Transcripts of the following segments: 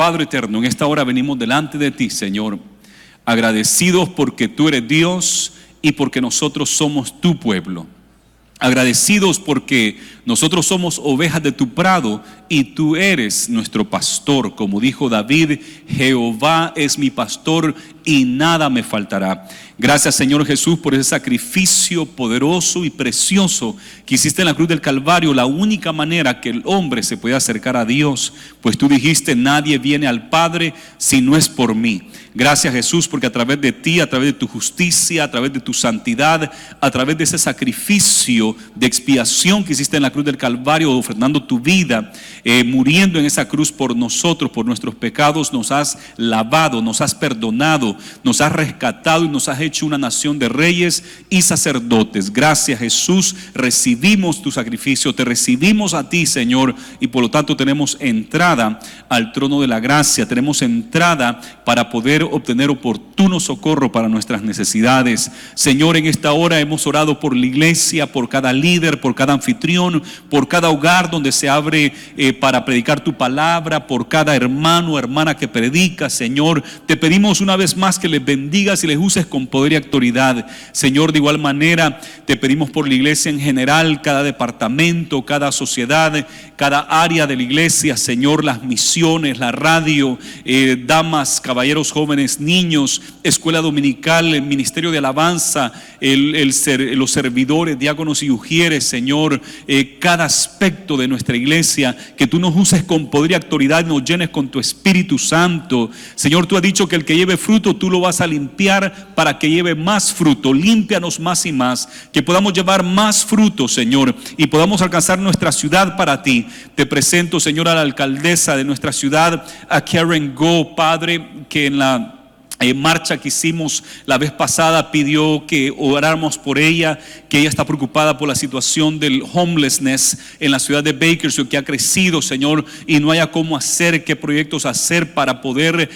Padre eterno, en esta hora venimos delante de ti, Señor, agradecidos porque tú eres Dios y porque nosotros somos tu pueblo. Agradecidos porque nosotros somos ovejas de tu prado y tú eres nuestro pastor. Como dijo David, Jehová es mi pastor y nada me faltará. Gracias, Señor Jesús, por ese sacrificio poderoso y precioso que hiciste en la cruz del Calvario, la única manera que el hombre se puede acercar a Dios, pues tú dijiste, nadie viene al Padre si no es por mí. Gracias, Jesús, porque a través de ti, a través de tu justicia, a través de tu santidad, a través de ese sacrificio de expiación que hiciste en la cruz del Calvario, ofrendando tu vida, muriendo en esa cruz por nosotros, por nuestros pecados, nos has lavado, nos has perdonado, nos has rescatado y nos has hecho una nación de reyes y sacerdotes. Gracias, Jesús, recibimos tu sacrificio, te recibimos a ti, Señor, y por lo tanto tenemos entrada al trono de la gracia, tenemos entrada para poder obtener oportuno socorro para nuestras necesidades. Señor, en esta hora hemos orado por la iglesia, por cada líder, por cada anfitrión, por cada hogar donde se abre para predicar tu palabra, por cada hermano o hermana que predica. Señor, te pedimos una vez más que les bendigas y les uses con poder y autoridad. Señor, de igual manera te pedimos por la iglesia en general, cada departamento, cada sociedad, cada área de la iglesia. Señor, las misiones, la radio, damas, caballeros jóvenes, niños, escuela dominical, el ministerio de alabanza, los servidores, diáconos y ujieres. Señor, cada aspecto de nuestra iglesia, que tú nos uses con poder y autoridad, nos llenes con tu Espíritu Santo. Señor, tú has dicho que el que lleve fruto, tú lo vas a limpiar para que lleve más fruto. Límpianos más y más, que podamos llevar más fruto, Señor, y podamos alcanzar nuestra ciudad para ti. Te presento, Señor, a la alcaldesa de nuestra ciudad, a Karen Go, Padre, que en la marcha que hicimos la vez pasada pidió que oráramos por ella, que ella está preocupada por la situación del homelessness en la ciudad de Bakersfield, que ha crecido, Señor, y no haya cómo hacer, qué proyectos hacer para poder,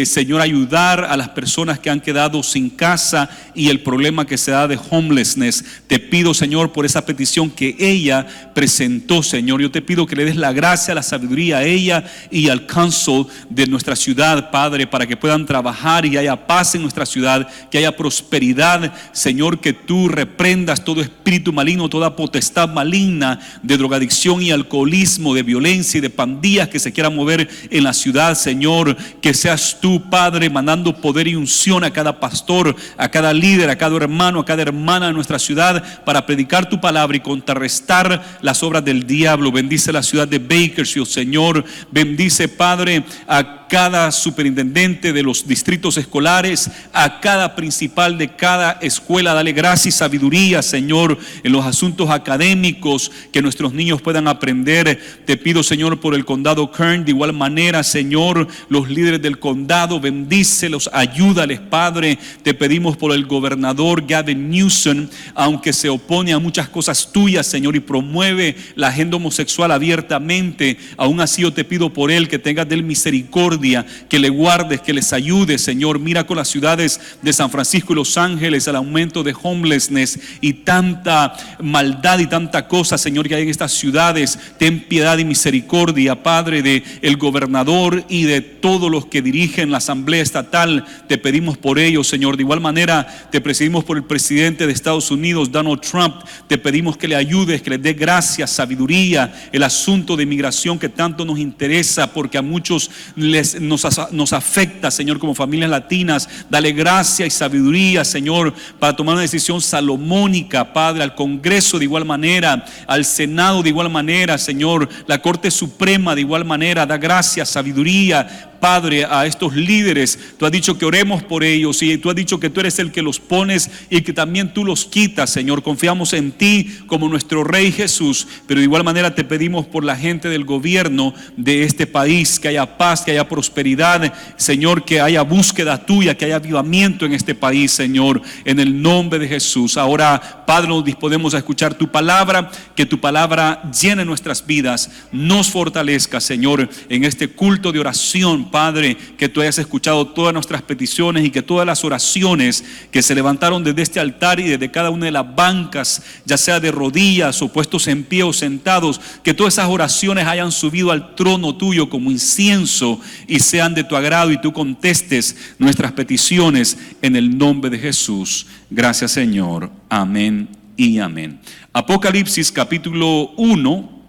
Señor, ayudar a las personas que han quedado sin casa y el problema que se da de homelessness. Te pido, Señor, por esa petición que ella presentó, Señor. Yo te pido que le des la gracia, la sabiduría a ella y al council de nuestra ciudad, Padre, para que puedan trabajar y haya paz en nuestra ciudad, que haya prosperidad. Señor, que tú reprendas todo espíritu maligno, toda potestad maligna de drogadicción y alcoholismo, de violencia y de pandillas que se quieran mover en la ciudad. Señor, que seas tú, Padre, mandando poder y unción a cada pastor, a cada líder, a cada hermano, a cada hermana de nuestra ciudad, para predicar tu palabra y contrarrestar las obras del diablo. Bendice la ciudad de Bakersfield, Señor. Bendice, Padre, a cada superintendente de los distritos escolares, a cada principal de cada escuela. Dale gracia y sabiduría, Señor, en los asuntos académicos, que nuestros niños puedan aprender. Te pido, Señor, por el condado Kern, de igual manera, Señor, los líderes del condado, bendícelos, ayúdales, Padre. Te pedimos por el gobernador Gavin Newsom, aunque se opone a muchas cosas tuyas, Señor, y promueve la agenda homosexual abiertamente, aún así yo te pido por él que tengas de él misericordia, que le guardes, que les ayudes, Señor. Mira con las ciudades de San Francisco y Los Ángeles el aumento de homelessness y tanta maldad y tanta cosa, Señor, que hay en estas ciudades. Ten piedad y misericordia, Padre, de el gobernador y de todos los que dirigen la asamblea estatal. Te pedimos por ellos, Señor. De igual manera te pedimos por el presidente de Estados Unidos, Donald Trump. Te pedimos que le ayudes, que le dé gracia, sabiduría, el asunto de inmigración que tanto nos interesa, porque a muchos nos afecta, Señor, como familias latinas. Dale gracia y sabiduría, Señor, para tomar una decisión salomónica, Padre, al Congreso de igual manera, al Senado de igual manera, Señor, la Corte Suprema de igual manera. Da gracia, sabiduría, Padre, a estos líderes. Tú has dicho que oremos por ellos y tú has dicho que tú eres el que los pones y que también tú los quitas, Señor. Confiamos en ti como nuestro Rey Jesús, pero de igual manera te pedimos por la gente del gobierno de este país, que haya paz, que haya prosperidad, Señor, que haya búsqueda tuya, que haya avivamiento en este país, Señor, en el nombre de Jesús. Ahora, Padre, nos disponemos a escuchar tu palabra, que tu palabra llene nuestras vidas, nos fortalezca, Señor, en este culto de oración, Padre, que tú hayas escuchado todas nuestras peticiones y que todas las oraciones que se levantaron desde este altar y desde cada una de las bancas, ya sea de rodillas o puestos en pie o sentados, que todas esas oraciones hayan subido al trono tuyo como incienso y sean de tu agrado y tú contestes nuestras peticiones en el nombre de Jesús. Gracias, Señor. Amén y amén. Apocalipsis capítulo 1,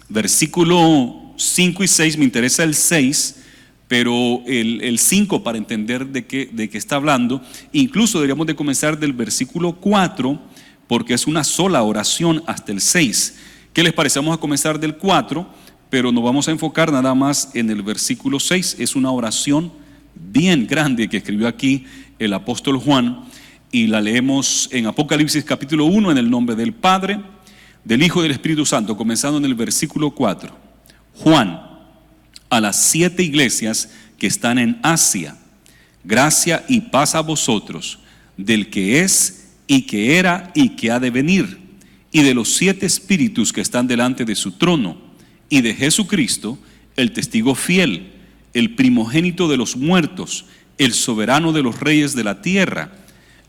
versículo 5 y 6, me interesa el 6, pero el 5 para entender de qué está hablando. Incluso deberíamos de comenzar del versículo 4, porque es una sola oración hasta el 6. ¿Qué les parece? Vamos a comenzar del 4, pero nos vamos a enfocar nada más en el versículo 6. Es una oración bien grande que escribió aquí el apóstol Juan, y la leemos en Apocalipsis capítulo 1 en el nombre del Padre, del Hijo y del Espíritu Santo, comenzando en el versículo 4. Juan, a las 7 iglesias que están en Asia, gracia y paz a vosotros, del que es y que era y que ha de venir, y de los 7 espíritus que están delante de su trono, y de Jesucristo, el testigo fiel, el primogénito de los muertos, el soberano de los reyes de la tierra,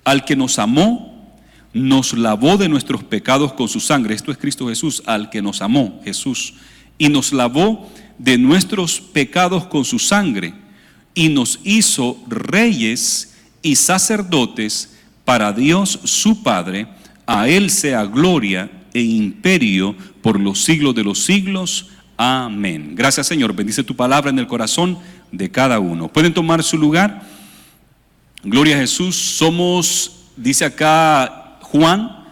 al que nos amó, nos lavó de nuestros pecados con su sangre. Esto es Cristo Jesús, al que nos amó, Jesús, y nos lavó de nuestros pecados con su sangre, y nos hizo reyes y sacerdotes para Dios su Padre. A Él sea gloria e imperio por los siglos de los siglos. Amén. Gracias, Señor. Bendice tu palabra en el corazón de cada uno. Pueden tomar su lugar. Gloria a Jesús. Somos, dice acá Juan,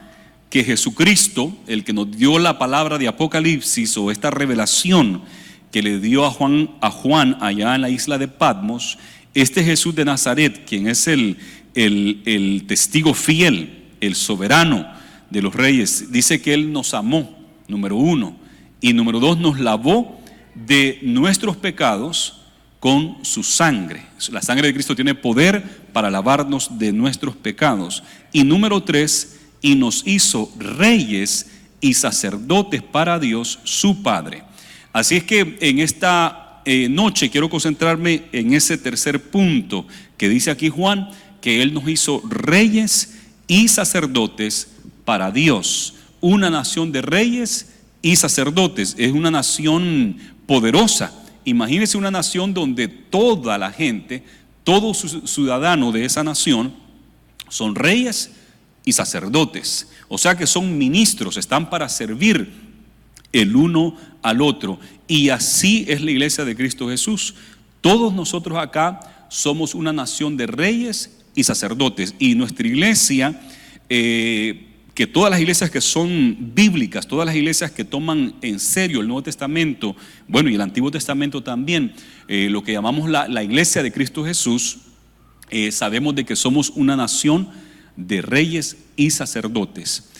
que Jesucristo, el que nos dio la palabra de Apocalipsis, o esta revelación que le dio a Juan allá en la isla de Patmos, este Jesús de Nazaret, quien es el testigo fiel, el soberano de los reyes, dice que Él nos amó, número 1, y número 2, nos lavó de nuestros pecados con su sangre. La sangre de Cristo tiene poder para lavarnos de nuestros pecados. Y número 3, y nos hizo reyes y sacerdotes para Dios su Padre. Así es que en esta noche quiero concentrarme en ese tercer punto que dice aquí Juan, que Él nos hizo reyes y sacerdotes para Dios. Una nación de reyes y sacerdotes, es una nación poderosa. Imagínense una nación donde toda la gente, todo ciudadano de esa nación son reyes y sacerdotes. O sea que son ministros, están para servir el uno al otro. Y así es la iglesia de Cristo Jesús. Todos nosotros acá somos una nación de reyes y sacerdotes. Y nuestra iglesia, que todas las iglesias que son bíblicas, todas las iglesias que toman en serio el Nuevo Testamento, bueno, y el Antiguo Testamento también, lo que llamamos la iglesia de Cristo Jesús, sabemos de que somos una nación de reyes y sacerdotes.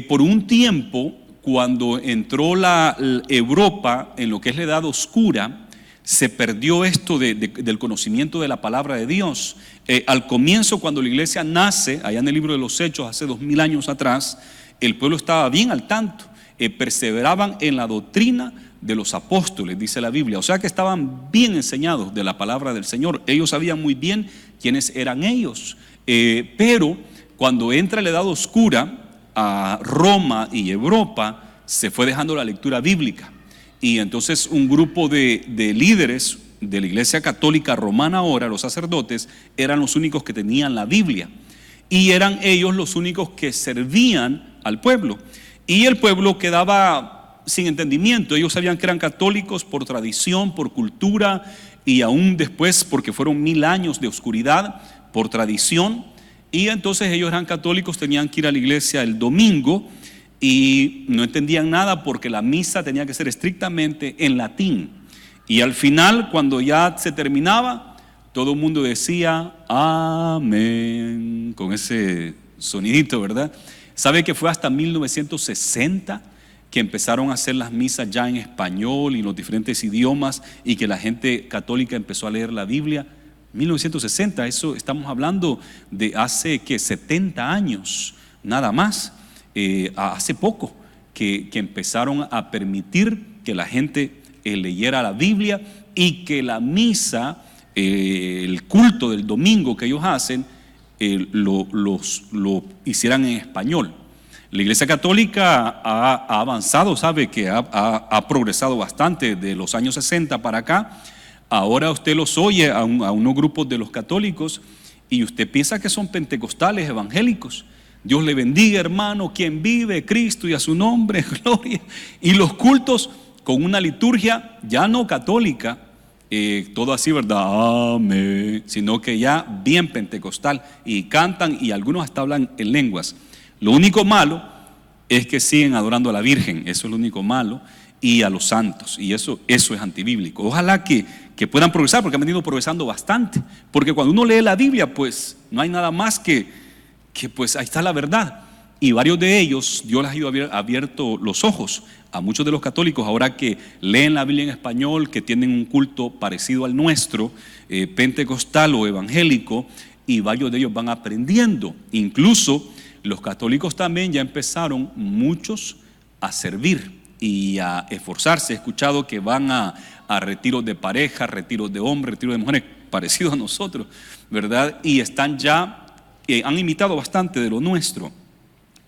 Por un tiempo, cuando entró la Europa en lo que es la Edad Oscura, se perdió esto del conocimiento de la palabra de Dios. Al comienzo, cuando la iglesia nace, allá en el libro de los Hechos, hace 2000 años atrás, el pueblo estaba bien al tanto, perseveraban en la doctrina de los apóstoles, dice la Biblia. O sea que estaban bien enseñados de la palabra del Señor. Ellos sabían muy bien quiénes eran ellos. Pero cuando entra la Edad Oscura a Roma y Europa, se fue dejando la lectura bíblica. Y entonces un grupo de líderes de la iglesia católica romana ahora, los sacerdotes, eran los únicos que tenían la Biblia. Y eran ellos los únicos que servían al pueblo. Y el pueblo quedaba sin entendimiento. Ellos sabían que eran católicos por tradición, por cultura, y aún después porque fueron 1000 años de oscuridad, por tradición. Y entonces ellos eran católicos, tenían que ir a la iglesia el domingo, y no entendían nada porque la misa tenía que ser estrictamente en latín. Y al final, cuando ya se terminaba, todo el mundo decía amén, con ese sonidito, ¿verdad? ¿Sabe que fue hasta 1960 que empezaron a hacer las misas ya en español y en los diferentes idiomas, y que la gente católica empezó a leer la Biblia? 1960, eso estamos hablando de hace que 70 años, nada más. Hace poco que empezaron a permitir que la gente leyera la Biblia y que la misa, el culto del domingo que ellos hacen, lo hicieran en español. La Iglesia Católica ha avanzado, sabe que ha progresado bastante de los años 60 para acá. Ahora usted los oye a unos grupos de los católicos y usted piensa que son pentecostales evangélicos. Dios le bendiga, hermano, quien vive, Cristo, y a su nombre, gloria. Y los cultos con una liturgia ya no católica, todo así, ¿verdad? Amén. Sino que ya bien pentecostal, y cantan y algunos hasta hablan en lenguas. Lo único malo es que siguen adorando a la Virgen, eso es lo único malo, y a los santos, y eso es antibíblico. Ojalá que puedan progresar, porque han venido progresando bastante, porque cuando uno lee la Biblia, pues no hay nada más que pues ahí está la verdad. Y varios de ellos, Dios les ha ido abierto los ojos a muchos de los católicos, ahora que leen la Biblia en español, que tienen un culto parecido al nuestro, pentecostal o evangélico, y varios de ellos van aprendiendo. Incluso los católicos también ya empezaron muchos a servir y a esforzarse. He escuchado que van a retiros de pareja, retiros de hombres, retiros de mujeres, parecidos a nosotros, ¿verdad? Y están ya, han imitado bastante de lo nuestro.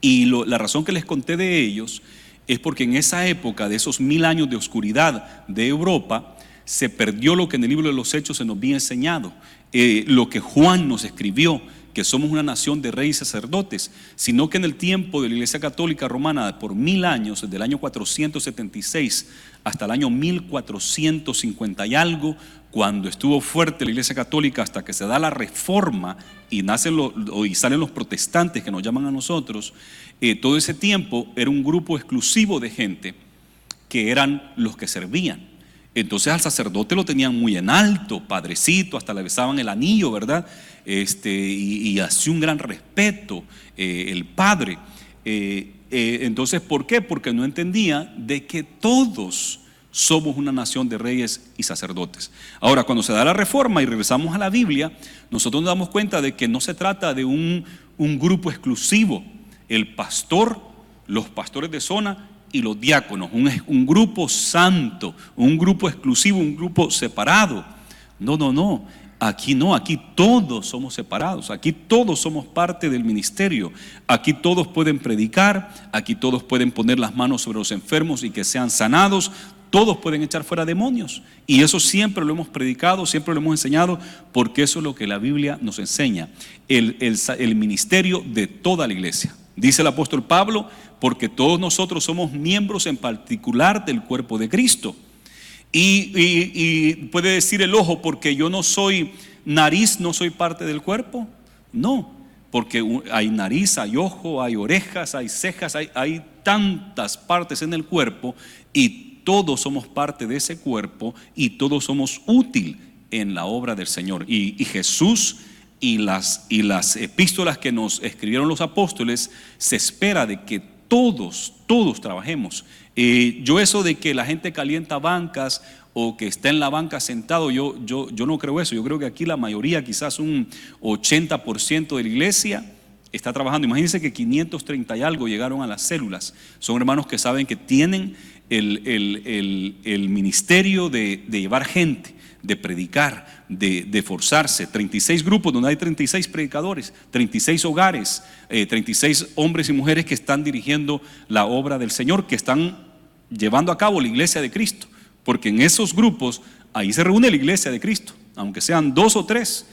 Y la razón que les conté de ellos es porque en esa época de esos 1000 años de oscuridad de Europa, se perdió lo que en el libro de los Hechos se nos había enseñado, lo que Juan nos escribió, que somos una nación de reyes y sacerdotes, sino que en el tiempo de la Iglesia Católica Romana, por 1000 años, desde el año 476 hasta el año 1450 y algo, cuando estuvo fuerte la Iglesia Católica, hasta que se da la Reforma y salen los protestantes que nos llaman a nosotros, todo ese tiempo era un grupo exclusivo de gente que eran los que servían. Entonces al sacerdote lo tenían muy en alto, padrecito, hasta le besaban el anillo, ¿verdad? Y hacía un gran respeto el padre. Entonces, ¿por qué? Porque no entendía de que todos somos una nación de reyes y sacerdotes. Ahora, cuando se da la Reforma y regresamos a la Biblia, nosotros nos damos cuenta de que no se trata de un grupo exclusivo. El pastor, los pastores de zona y los diáconos, un grupo santo, un grupo exclusivo, un grupo separado. No, aquí no, aquí todos somos separados, aquí todos somos parte del ministerio, aquí todos pueden predicar, aquí todos pueden poner las manos sobre los enfermos y que sean sanados, todos pueden echar fuera demonios, y eso siempre lo hemos predicado, siempre lo hemos enseñado, porque eso es lo que la Biblia nos enseña, el ministerio de toda la iglesia. Dice el apóstol Pablo, porque todos nosotros somos miembros en particular del cuerpo de Cristo. Y puede decir el ojo, porque yo no soy nariz, no soy parte del cuerpo. No, porque hay nariz, hay ojo, hay orejas, hay cejas, hay tantas partes en el cuerpo, y todos somos parte de ese cuerpo, y todos somos útil en la obra del Señor. Y Jesús y las epístolas que nos escribieron los apóstoles, se espera de que todos trabajemos. Yo eso de que la gente calienta bancas o que está en la banca sentado, yo no creo eso. Yo creo que aquí la mayoría, quizás un 80% de la iglesia está trabajando. Imagínense que 530 y algo llegaron a las células. Son hermanos que saben que tienen el ministerio de llevar gente, de predicar, de esforzarse. 36 grupos donde hay 36 predicadores, 36 hogares, 36 hombres y mujeres que están dirigiendo la obra del Señor, que están llevando a cabo la iglesia de Cristo, porque en esos grupos ahí se reúne la iglesia de Cristo, aunque sean 2 o 3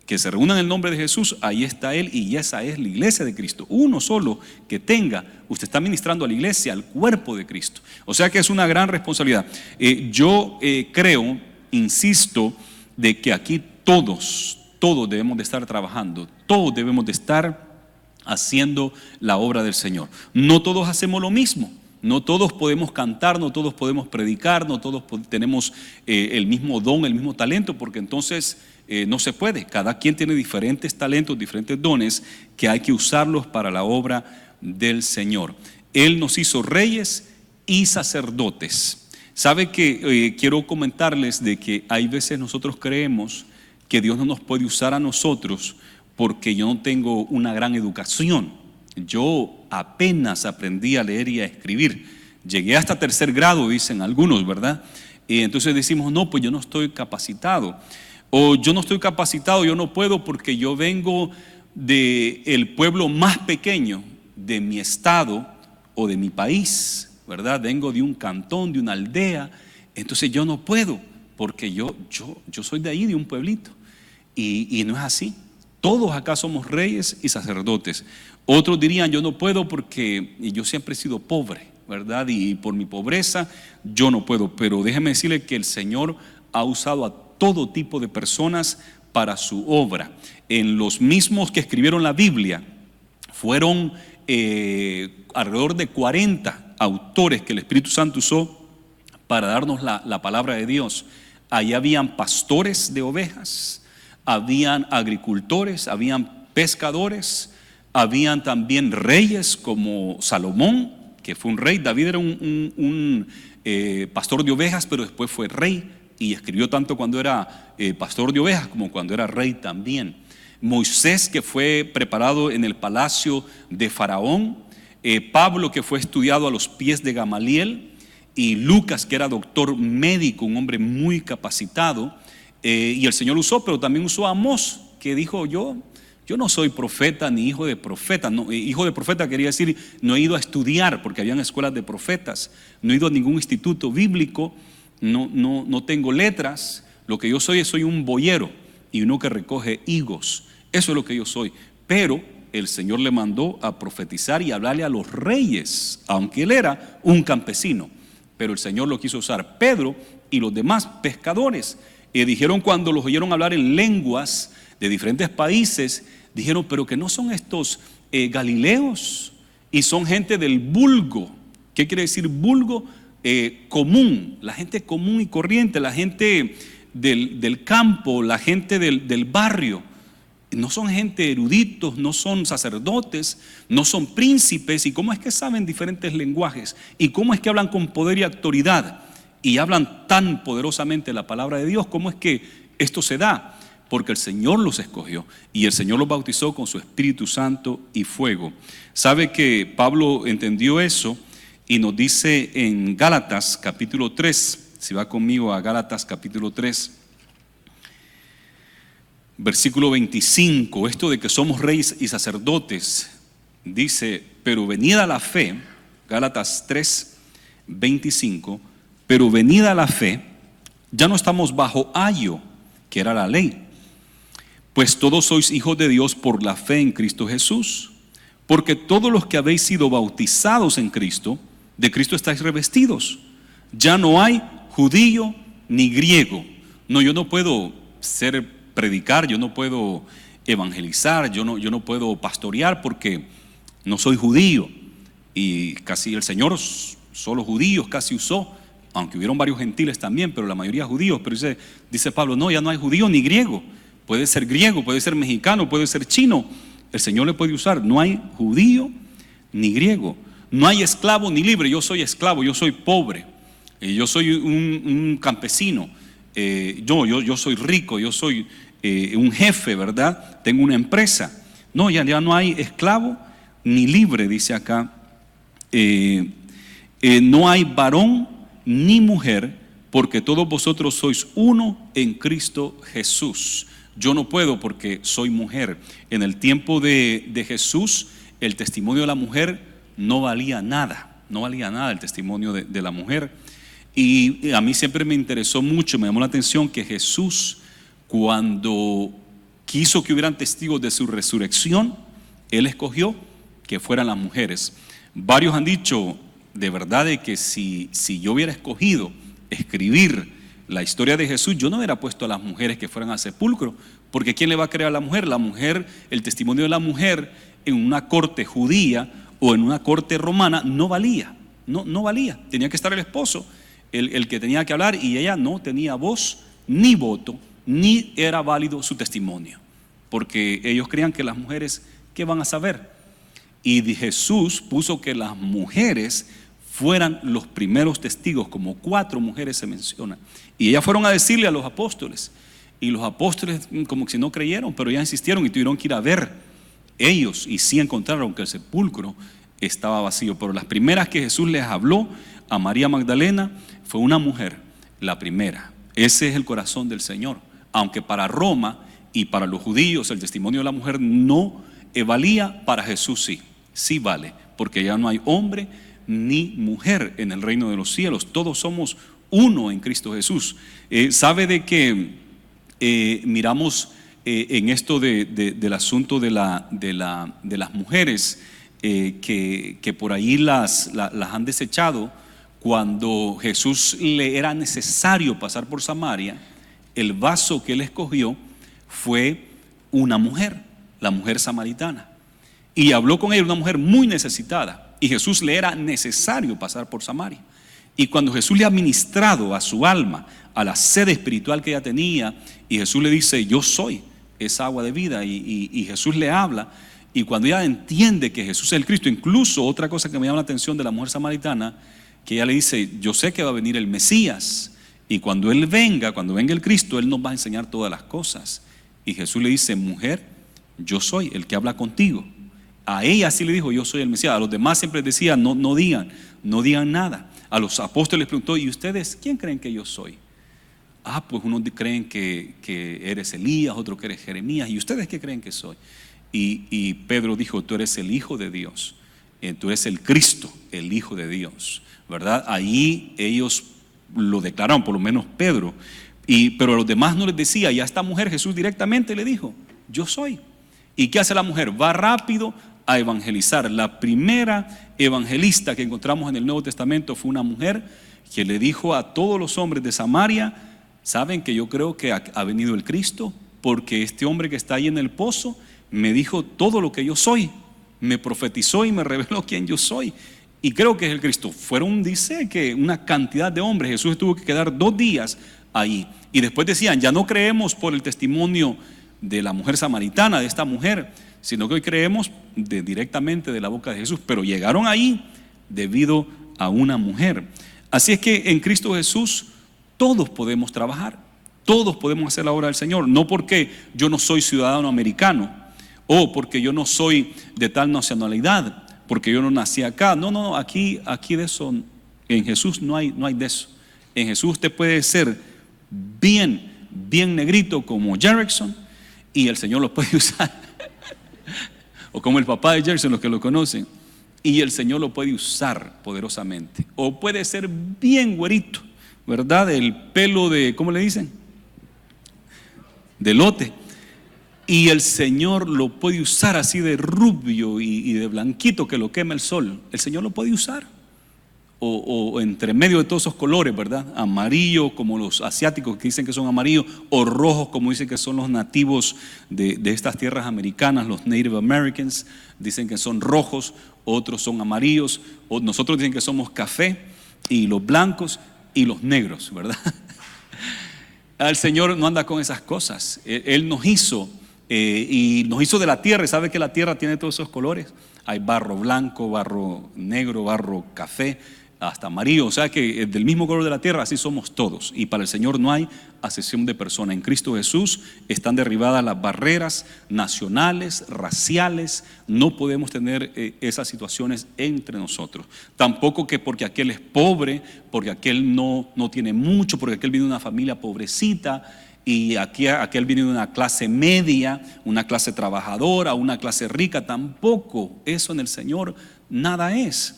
que se reúnan en el nombre de Jesús, ahí está Él, y esa es la iglesia de Cristo. Uno solo que tenga, usted está ministrando a la iglesia, al cuerpo de Cristo. O sea que es una gran responsabilidad. Yo creo, insisto, de que aquí todos debemos de estar trabajando, todos debemos de estar haciendo la obra del Señor. No todos hacemos lo mismo, no todos podemos cantar, no todos podemos predicar, no todos tenemos el mismo don, el mismo talento, porque entonces no se puede. Cada quien tiene diferentes talentos, diferentes dones que hay que usarlos para la obra del Señor. Él nos hizo reyes y sacerdotes. Sabe que quiero comentarles de que hay veces nosotros creemos que Dios no nos puede usar a nosotros porque yo no tengo una gran educación. Yo apenas aprendí a leer y a escribir. Llegué hasta 3er grado, dicen algunos, ¿verdad? Y entonces decimos, no, pues yo no estoy capacitado. O yo no estoy capacitado, yo no puedo porque yo vengo del pueblo más pequeño de mi estado o de mi país, ¿verdad? Vengo de un cantón, de una aldea, entonces yo no puedo porque yo soy de ahí, de un pueblito. Y no es así. Todos acá somos reyes y sacerdotes. Otros dirían, yo no puedo porque yo siempre he sido pobre, ¿verdad? Y por mi pobreza yo no puedo. Pero déjeme decirle que el Señor ha usado a todo tipo de personas para su obra. En los mismos que escribieron la Biblia fueron alrededor de 40 autores que el Espíritu Santo usó para darnos la palabra de Dios. Allí habían pastores de ovejas, habían agricultores, habían pescadores, habían también reyes como Salomón, que fue un rey. David era un pastor de ovejas, pero después fue rey y escribió tanto cuando era pastor de ovejas como cuando era rey también. Moisés, que fue preparado en el palacio de Faraón, Pablo, que fue estudiado a los pies de Gamaliel, y Lucas, que era doctor médico, un hombre muy capacitado, y el Señor usó, pero también usó a Amós, que dijo, yo no soy profeta ni hijo de profeta. No, hijo de profeta quería decir, no he ido a estudiar, porque habían escuelas de profetas, no he ido a ningún instituto bíblico, no tengo letras, lo que yo soy un boyero y uno que recoge higos, eso es lo que yo soy. Pero el Señor le mandó a profetizar y hablarle a los reyes, aunque él era un campesino, pero el Señor lo quiso usar. Pedro y los demás pescadores dijeron, cuando los oyeron hablar en lenguas de diferentes países, dijeron, pero que no son estos galileos, y son gente del vulgo. ¿Qué quiere decir vulgo? Común, la gente común y corriente, la gente del campo, la gente del barrio. No son gente eruditos, no son sacerdotes, no son príncipes. ¿Y cómo es que saben diferentes lenguajes? ¿Y cómo es que hablan con poder y autoridad? Y hablan tan poderosamente la palabra de Dios. ¿Cómo es que esto se da? Porque el Señor los escogió y el Señor los bautizó con su Espíritu Santo y fuego. ¿Sabe que Pablo entendió eso? Y nos dice en Gálatas capítulo 3, si va conmigo a Gálatas capítulo 3, versículo 25, esto de que somos reyes y sacerdotes, dice, pero venida la fe, Gálatas 3, 25, pero venida la fe, ya no estamos bajo ayo, que era la ley, pues todos sois hijos de Dios por la fe en Cristo Jesús, porque todos los que habéis sido bautizados en Cristo, de Cristo estáis revestidos. Ya no hay judío ni griego. No, yo no puedo predicar, yo no puedo evangelizar, yo no puedo pastorear porque no soy judío. Y casi el Señor solo judíos casi usó, aunque hubieron varios gentiles también, pero la mayoría judíos. Pero dice Pablo, no, ya no hay judío ni griego. Puede ser griego, puede ser mexicano, puede ser chino. El Señor le puede usar. No hay judío ni griego. No hay esclavo ni libre. Yo soy esclavo, yo soy pobre, yo soy un campesino, yo soy rico, yo soy un jefe, ¿verdad? Tengo una empresa. No, ya no hay esclavo ni libre, dice acá. No hay varón ni mujer, porque todos vosotros sois uno en Cristo Jesús. Yo no puedo porque soy mujer. En el tiempo de Jesús, el testimonio de la mujer no valía nada el testimonio de la mujer. Y a mí siempre me interesó mucho, me llamó la atención que Jesús, cuando quiso que hubieran testigos de su resurrección, Él escogió que fueran las mujeres. Varios han dicho de verdad de que si yo hubiera escogido escribir la historia de Jesús, yo no hubiera puesto a las mujeres que fueran al sepulcro, porque ¿quién le va a creer a la mujer? La mujer, el testimonio de la mujer en una corte judía o en una corte romana no valía, no valía. Tenía que estar el esposo, el que tenía que hablar, y ella no tenía voz ni voto, ni era válido su testimonio, porque ellos creían que las mujeres, ¿qué van a saber? Y Jesús puso que las mujeres fueran los primeros testigos, como 4 mujeres se mencionan, y ellas fueron a decirle a los apóstoles, y los apóstoles como que si no creyeron, pero ya insistieron y tuvieron que ir a ver ellos, y sí encontraron que el sepulcro estaba vacío. Pero las primeras que Jesús les habló a María Magdalena fue una mujer la primera. Ese es el corazón del Señor. Aunque para Roma y para los judíos el testimonio de la mujer no valía, para Jesús sí vale, porque ya no hay hombre ni mujer en el reino de los cielos. Todos somos uno en Cristo Jesús. Sabe de que miramos en esto del asunto de las mujeres, que por ahí las han desechado. Cuando Jesús le era necesario pasar por Samaria, el vaso que él escogió fue una mujer, la mujer samaritana, y habló con ella, una mujer muy necesitada, y Jesús le era necesario pasar por Samaria. Y cuando Jesús le ha ministrado a su alma, a la sed espiritual que ella tenía, y Jesús le dice: yo soy esa agua de vida, y Jesús le habla, y cuando ella entiende que Jesús es el Cristo, incluso otra cosa que me llama la atención de la mujer samaritana, que ella le dice: yo sé que va a venir el Mesías, y cuando venga el Cristo, Él nos va a enseñar todas las cosas. Y Jesús le dice: mujer, yo soy el que habla contigo. A ella sí le dijo: yo soy el Mesías. A los demás siempre decía: no digan nada. A los apóstoles preguntó: ¿y ustedes quién creen que yo soy? Pues unos creen que eres Elías, otros que eres Jeremías. ¿Y ustedes qué creen que soy? Y Pedro dijo: tú eres el Hijo de Dios, tú eres el Cristo, el Hijo de Dios, ¿verdad? Ahí ellos lo declararon, por lo menos Pedro, pero a los demás no les decía. Y a esta mujer Jesús directamente le dijo: yo soy. ¿Y qué hace la mujer? Va rápido a evangelizar. La primera evangelista que encontramos en el Nuevo Testamento fue una mujer que le dijo a todos los hombres de Samaria: saben que yo creo que ha venido el Cristo, porque este hombre que está ahí en el pozo me dijo todo lo que yo soy, me profetizó y me reveló quién yo soy, y creo que es el Cristo. Fueron, dice, que una cantidad de hombres. Jesús tuvo que quedar 2 días ahí, y después decían: ya no creemos por el testimonio de la mujer samaritana, de esta mujer, sino que hoy creemos directamente de la boca de Jesús. Pero llegaron ahí debido a una mujer. Así es que en Cristo Jesús todos podemos trabajar, todos podemos hacer la obra del Señor. No porque yo no soy ciudadano americano, o porque yo no soy de tal nacionalidad, porque yo no nací acá. No, aquí de eso, en Jesús no hay de eso. En Jesús usted puede ser bien negrito como Jerickson, y el Señor lo puede usar. O como el papá de Jerickson, los que lo conocen, y el Señor lo puede usar poderosamente. O puede ser bien güerito, ¿verdad? El pelo de, ¿cómo le dicen? De lote. Y el Señor lo puede usar así de rubio y de blanquito que lo quema el sol. El Señor lo puede usar. O entre medio de todos esos colores, ¿verdad? Amarillo como los asiáticos que dicen que son amarillos, o rojos como dicen que son los nativos de estas tierras americanas, los Native Americans, dicen que son rojos, otros son amarillos, o nosotros dicen que somos café, y los blancos y los negros, ¿verdad? El Señor no anda con esas cosas. Él nos hizo, y nos hizo de la tierra. ¿Sabe que la tierra tiene todos esos colores? Hay barro blanco, barro negro, barro café, hasta amarillo. O sea que del mismo color de la tierra, así somos todos. Y para el Señor no hay acepción de persona. En Cristo Jesús están derribadas las barreras nacionales, raciales. No podemos tener esas situaciones entre nosotros. Tampoco que porque aquel es pobre, porque aquel no tiene mucho, porque aquel viene de una familia pobrecita, y aquel viene de una clase media, una clase trabajadora, una clase rica. Tampoco. Eso en el Señor nada es.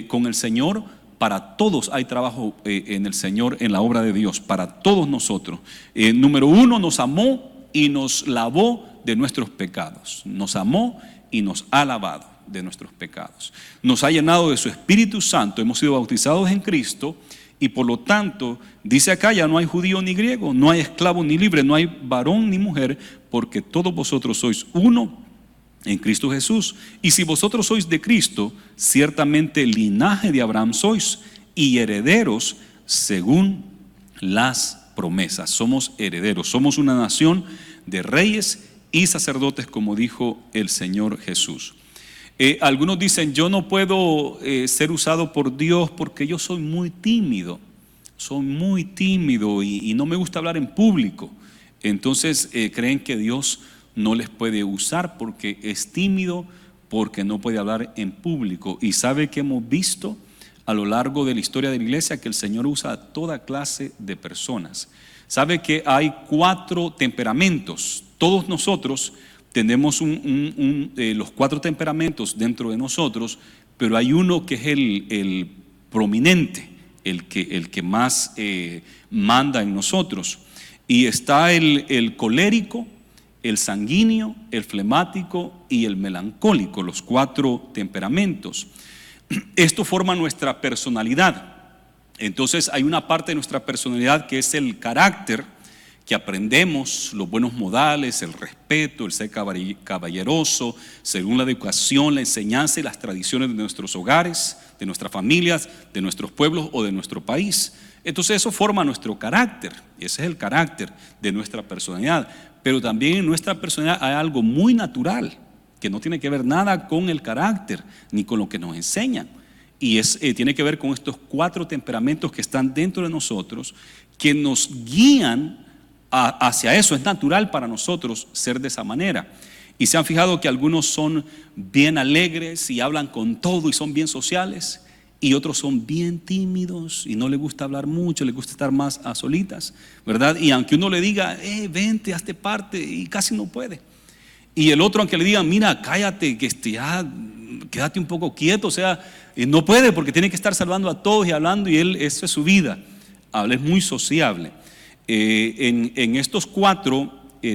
Con el Señor, para todos hay trabajo en el Señor, en la obra de Dios, para todos nosotros. Número 1, nos amó y nos lavó de nuestros pecados. Nos amó y nos ha lavado de nuestros pecados. Nos ha llenado de su Espíritu Santo. Hemos sido bautizados en Cristo, y por lo tanto, dice acá, ya no hay judío ni griego, no hay esclavo ni libre, no hay varón ni mujer, porque todos vosotros sois uno en Cristo Jesús. Y si vosotros sois de Cristo, ciertamente linaje de Abraham sois, y herederos según las promesas. Somos herederos, somos una nación de reyes y sacerdotes, como dijo el Señor Jesús. Algunos dicen: yo no puedo ser usado por Dios porque yo soy muy tímido y no me gusta hablar en público. Entonces creen que Dios no les puede usar porque es tímido, porque no puede hablar en público. Y sabe que hemos visto a lo largo de la historia de la iglesia que el Señor usa a toda clase de personas. Sabe que hay 4 temperamentos. Todos nosotros tenemos los 4 temperamentos dentro de nosotros, pero hay uno que es el prominente, el que más manda en nosotros. Y está el colérico, el sanguíneo, el flemático y el melancólico, los 4 temperamentos. Esto forma nuestra personalidad. Entonces hay una parte de nuestra personalidad que es el carácter, que aprendemos los buenos modales, el respeto, el ser caballeroso, según la educación, la enseñanza y las tradiciones de nuestros hogares, de nuestras familias, de nuestros pueblos o de nuestro país. Entonces eso forma nuestro carácter, ese es el carácter de nuestra personalidad. Pero también en nuestra personalidad hay algo muy natural, que no tiene que ver nada con el carácter, ni con lo que nos enseñan. Y tiene que ver con estos 4 temperamentos que están dentro de nosotros, que nos guían hacia eso. Es natural para nosotros ser de esa manera. Y se han fijado que algunos son bien alegres y hablan con todo y son bien sociales, y otros son bien tímidos y no les gusta hablar mucho, les gusta estar más a solitas, ¿verdad? Y aunque uno le diga, vente, hazte parte, y casi no puede. Y el otro, aunque le digan, mira, cállate, que quédate un poco quieto, o sea, no puede porque tiene que estar saludando a todos y hablando, y él, eso es su vida. Es muy sociable. En estos 4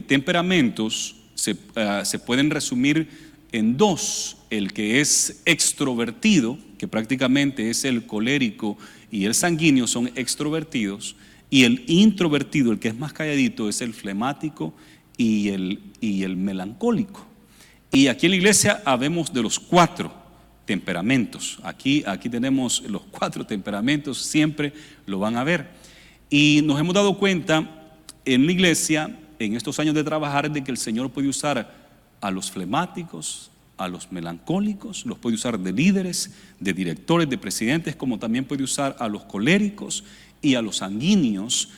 temperamentos se pueden resumir en 2: el que es extrovertido, que prácticamente es el colérico, y el sanguíneo son extrovertidos, y el introvertido, el que es más calladito, es el flemático y el melancólico. Y aquí en la iglesia habemos de los 4 temperamentos. Aquí tenemos los 4 temperamentos, siempre lo van a ver. Y nos hemos dado cuenta en la iglesia, en estos años de trabajar, de que el Señor puede usar a los flemáticos, a los melancólicos, los puede usar de líderes, de directores, de presidentes, como también puede usar a los coléricos y a los sanguíneos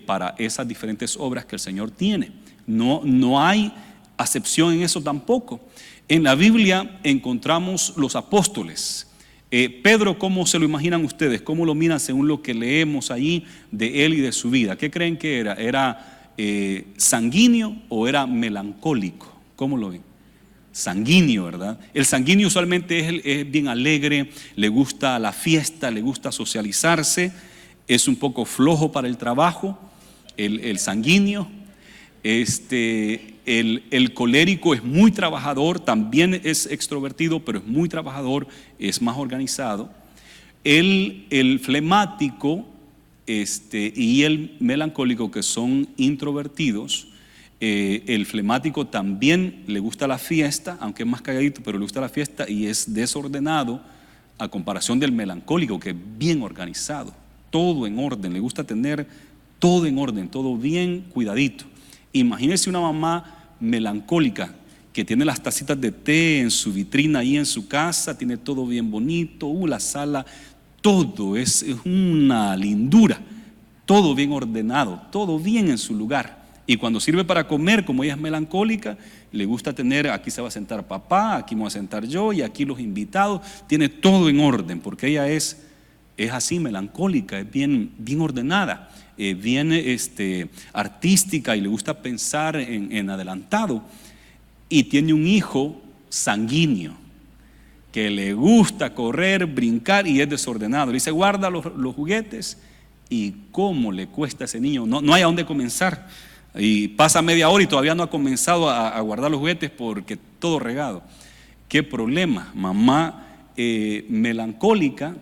para esas diferentes obras que el Señor tiene. No hay acepción en eso tampoco. En la Biblia encontramos los apóstoles. Pedro, ¿cómo se lo imaginan ustedes? ¿Cómo lo miran según lo que leemos allí de él y de su vida? ¿Qué creen que era? ¿Era sanguíneo o era melancólico? ¿Cómo lo ven? Sanguíneo, ¿verdad? El sanguíneo usualmente es bien alegre, le gusta la fiesta, le gusta socializarse, es un poco flojo para el trabajo, el sanguíneo. El colérico es muy trabajador, también es extrovertido, pero es muy trabajador, es más organizado. El flemático y el melancólico, que son introvertidos. El flemático también le gusta la fiesta, aunque es más calladito, pero le gusta la fiesta y es desordenado a comparación del melancólico, que es bien organizado, todo en orden, le gusta tener todo en orden, todo bien cuidadito. Imagínense una mamá melancólica que tiene las tacitas de té en su vitrina ahí en su casa, tiene todo bien bonito, la sala, todo es una lindura, todo bien ordenado, todo bien en su lugar. Y cuando sirve para comer, como ella es melancólica, le gusta tener, aquí se va a sentar papá, aquí me voy a sentar yo, y aquí los invitados, tiene todo en orden, porque ella es así melancólica, es bien ordenada, bien artística, y le gusta pensar en adelantado. Y tiene un hijo sanguíneo que le gusta correr, brincar y es desordenado. Le dice, guarda los juguetes, y cómo le cuesta a ese niño, no hay a dónde comenzar. Y pasa media hora y todavía no ha comenzado a guardar los juguetes porque todo regado. ¿Qué problema? Mamá melancólica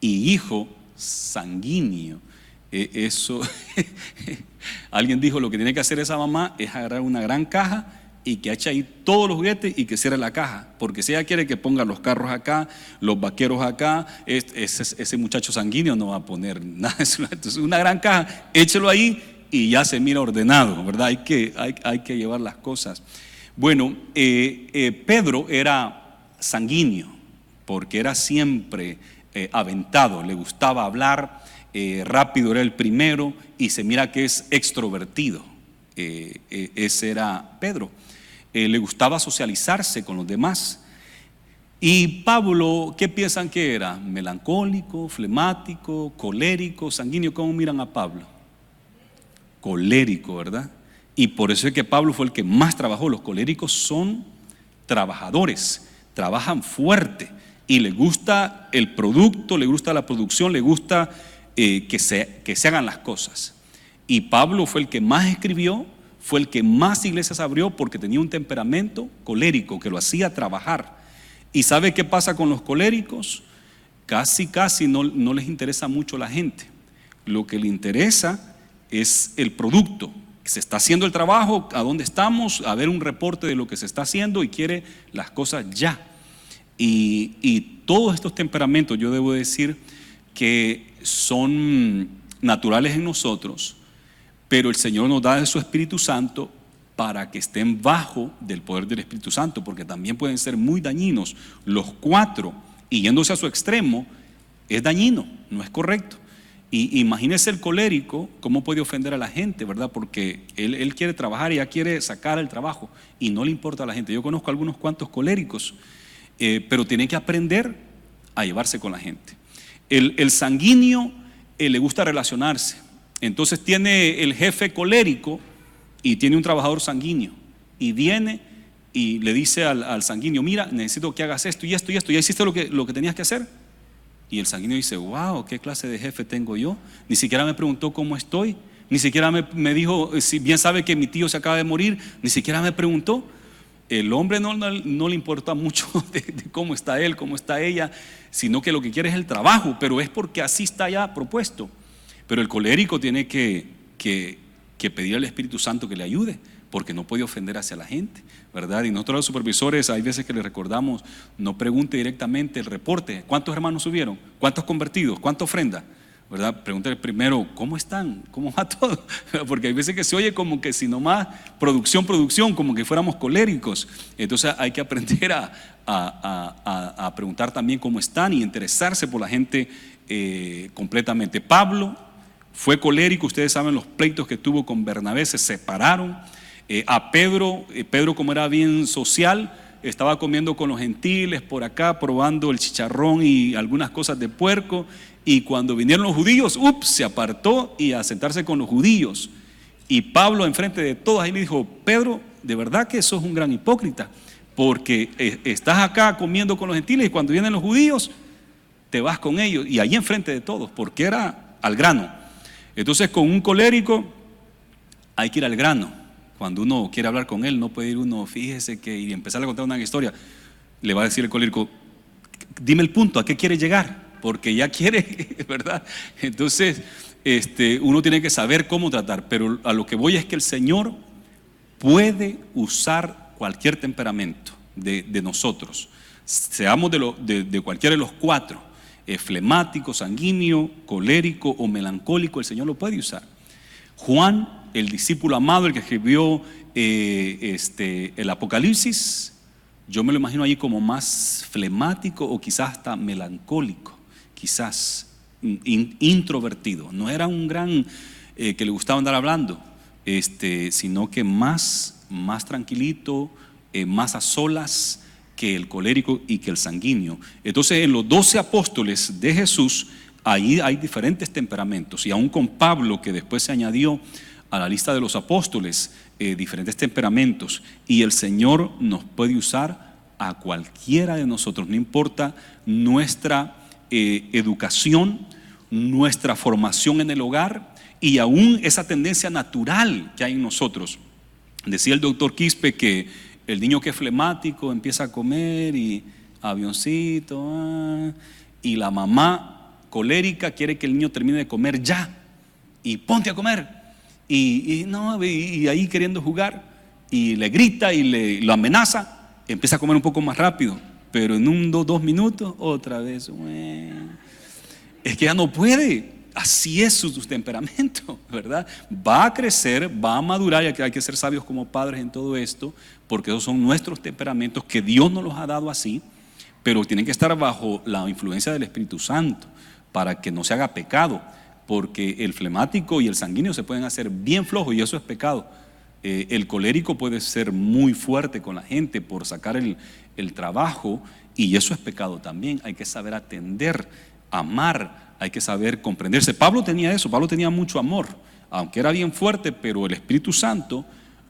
y hijo sanguíneo. Eso, alguien dijo, lo que tiene que hacer esa mamá es agarrar una gran caja y que eche ahí todos los juguetes y que cierre la caja, porque si ella quiere que ponga los carros acá, los vaqueros acá, ese muchacho sanguíneo no va a poner nada. Entonces una gran caja, échelo ahí y ya se mira ordenado, ¿verdad? Hay que llevar las cosas. Bueno, Pedro era sanguíneo porque era siempre aventado, le gustaba hablar rápido, era el primero, y se mira que es extrovertido. Ese era Pedro. Le gustaba socializarse con los demás. Y Pablo, ¿qué piensan que era? Melancólico, flemático, colérico, sanguíneo. ¿Cómo miran a Pablo? Colérico, ¿verdad? Y por eso es que Pablo fue el que más trabajó. Los coléricos son trabajadores, trabajan fuerte y les gusta el producto, les gusta la producción, les gusta que se hagan las cosas. Y Pablo fue el que más escribió, fue el que más iglesias abrió porque tenía un temperamento colérico que lo hacía trabajar. ¿Y sabe qué pasa con los coléricos? Casi no les interesa mucho la gente. Lo que le interesa es el producto. Se está haciendo el trabajo, a dónde estamos, a ver un reporte de lo que se está haciendo y quiere las cosas ya. Y todos estos temperamentos, yo debo decir que son naturales en nosotros, pero el Señor nos da de su Espíritu Santo para que estén bajo del poder del Espíritu Santo, porque también pueden ser muy dañinos. Los cuatro, y yéndose a su extremo, es dañino, no es correcto. Y imagínese el colérico, cómo puede ofender a la gente, ¿verdad? Porque él quiere trabajar y ya quiere sacar el trabajo y no le importa a la gente. Yo conozco algunos cuantos coléricos, pero tienen que aprender a llevarse con la gente. El sanguíneo le gusta relacionarse. Entonces tiene el jefe colérico y tiene un trabajador sanguíneo. Y viene y le dice al sanguíneo: mira, necesito que hagas esto y esto y esto. ¿Ya hiciste lo que tenías que hacer? Y el sanguíneo dice: wow, ¿qué clase de jefe tengo yo? Ni siquiera me preguntó cómo estoy. Ni siquiera me dijo, si bien sabe que mi tío se acaba de morir, ni siquiera me preguntó. El hombre no le importa mucho de cómo está él, cómo está ella, sino que lo que quiere es el trabajo, pero es porque así está ya propuesto. Pero el colérico tiene que pedir al Espíritu Santo que le ayude, porque no puede ofender hacia la gente, ¿verdad? Y nosotros los supervisores hay veces que les recordamos: no pregunte directamente el reporte. ¿Cuántos hermanos subieron? ¿Cuántos convertidos? ¿Cuánta ofrenda? ¿Verdad? Pregúntale primero: ¿cómo están? ¿Cómo va todo? Porque hay veces que se oye como que si nomás producción, como que fuéramos coléricos. Entonces hay que aprender a preguntar también cómo están y interesarse por la gente completamente. Pablo fue colérico, ustedes saben los pleitos que tuvo con Bernabé, se separaron. A Pedro, como era bien social, estaba comiendo con los gentiles por acá, probando el chicharrón y algunas cosas de puerco, y cuando vinieron los judíos, se apartó y a sentarse con los judíos. Y Pablo, enfrente de todos, ahí le dijo: Pedro, de verdad que sos un gran hipócrita, porque estás acá comiendo con los gentiles y cuando vienen los judíos te vas con ellos, y ahí enfrente de todos, porque era al grano. Entonces, con un colérico hay que ir al grano. Cuando uno quiere hablar con él, no puede ir uno, fíjese que, y empezar a contar una historia. Le va a decir el colérico: dime el punto, ¿a qué quiere llegar? Porque ya quiere, ¿verdad? Entonces, uno tiene que saber cómo tratar. Pero a lo que voy es que el Señor puede usar cualquier temperamento de nosotros, seamos de cualquiera de los cuatro, flemático, sanguíneo, colérico o melancólico. El Señor lo puede usar. Juan, el discípulo amado, el que escribió el Apocalipsis, yo me lo imagino ahí como más flemático o quizás hasta melancólico, quizás introvertido. No era un gran que le gustaba andar hablando, sino que más tranquilito, más a solas que el colérico y que el sanguíneo. Entonces, en los 12 apóstoles de Jesús, ahí hay diferentes temperamentos, y aún con Pablo, que después se añadió a la lista de los apóstoles, diferentes temperamentos. Y el Señor nos puede usar a cualquiera de nosotros, no importa nuestra educación, nuestra formación en el hogar y aún esa tendencia natural que hay en nosotros. Decía el doctor Quispe que el niño que es flemático empieza a comer y avioncito, y la mamá colérica quiere que el niño termine de comer ya y ponte a comer, y ahí queriendo jugar, y le grita y lo amenaza, empieza a comer un poco más rápido, pero en 2 minutos otra vez, es que ya no puede. Así es su temperamento, ¿verdad? Va a crecer, va a madurar, y hay que ser sabios como padres en todo esto, porque esos son nuestros temperamentos que Dios nos los ha dado así, pero tienen que estar bajo la influencia del Espíritu Santo para que no se haga pecado, porque el flemático y el sanguíneo se pueden hacer bien flojos y eso es pecado. El colérico puede ser muy fuerte con la gente por sacar el trabajo, y eso es pecado también. Hay que saber atender, amar, hay que saber comprenderse. Pablo tenía eso, Pablo tenía mucho amor, aunque era bien fuerte, pero el Espíritu Santo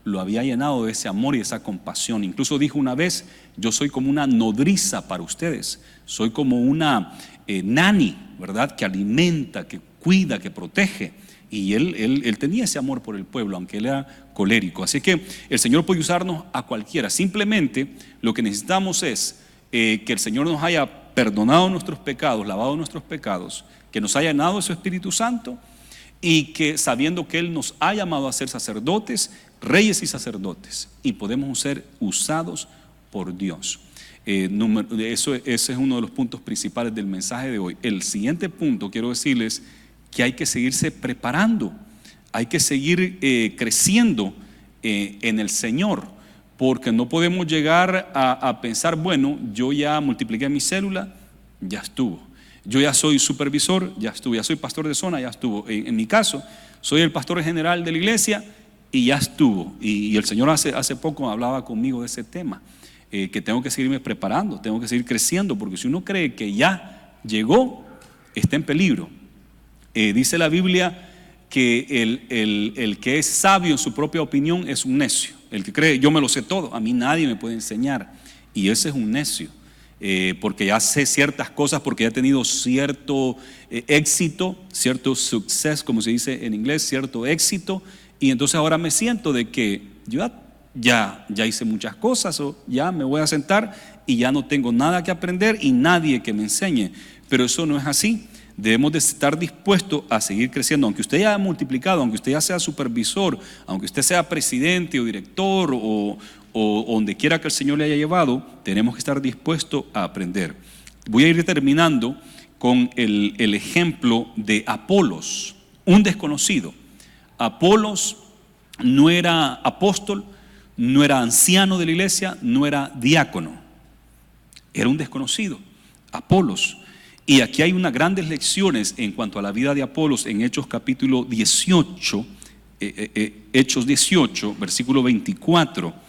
lo había llenado de ese amor y esa compasión. Incluso dijo una vez: yo soy como una nodriza para ustedes, soy como una nani, ¿verdad? Que alimenta, que cuida, que protege. Y él tenía ese amor por el pueblo, aunque él era colérico. Así que el Señor puede usarnos a cualquiera. Simplemente lo que necesitamos es que el Señor nos haya perdonado nuestros pecados, lavado nuestros pecados, que nos haya llenado de su Espíritu Santo, y que sabiendo que Él nos ha llamado a ser sacerdotes, reyes y sacerdotes, y podemos ser usados por Dios. Ese es uno de los puntos principales del mensaje de hoy. El siguiente punto, quiero decirles que hay que seguirse preparando, hay que seguir creciendo en el Señor, porque no podemos llegar a pensar: bueno, yo ya multipliqué mi célula, ya estuvo. Yo ya soy supervisor, ya estuvo. Ya soy pastor de zona, ya estuvo. En mi caso, soy el pastor general de la iglesia y ya estuvo. Y el Señor hace poco hablaba conmigo de ese tema, que tengo que seguirme preparando, tengo que seguir creciendo, porque si uno cree que ya llegó, está en peligro. Dice la Biblia que el que es sabio en su propia opinión es un necio. El que cree: yo me lo sé todo, a mí nadie me puede enseñar. Y ese es un necio. Porque ya sé ciertas cosas, porque ya he tenido cierto éxito, cierto success, como se dice en inglés, cierto éxito, y entonces ahora me siento de que yo ya hice muchas cosas, o ya me voy a sentar y ya no tengo nada que aprender y nadie que me enseñe. Pero eso no es así. Debemos de estar dispuestos a seguir creciendo. Aunque usted ya haya multiplicado, aunque usted ya sea supervisor, aunque usted sea presidente o director o donde quiera que el Señor le haya llevado, tenemos que estar dispuestos a aprender. Voy a ir terminando con el ejemplo de Apolos, un desconocido. Apolos no era apóstol, no era anciano de la iglesia, no era diácono, era un desconocido, Apolos. Y aquí hay unas grandes lecciones en cuanto a la vida de Apolos en Hechos capítulo 18, Hechos 18, versículo 24.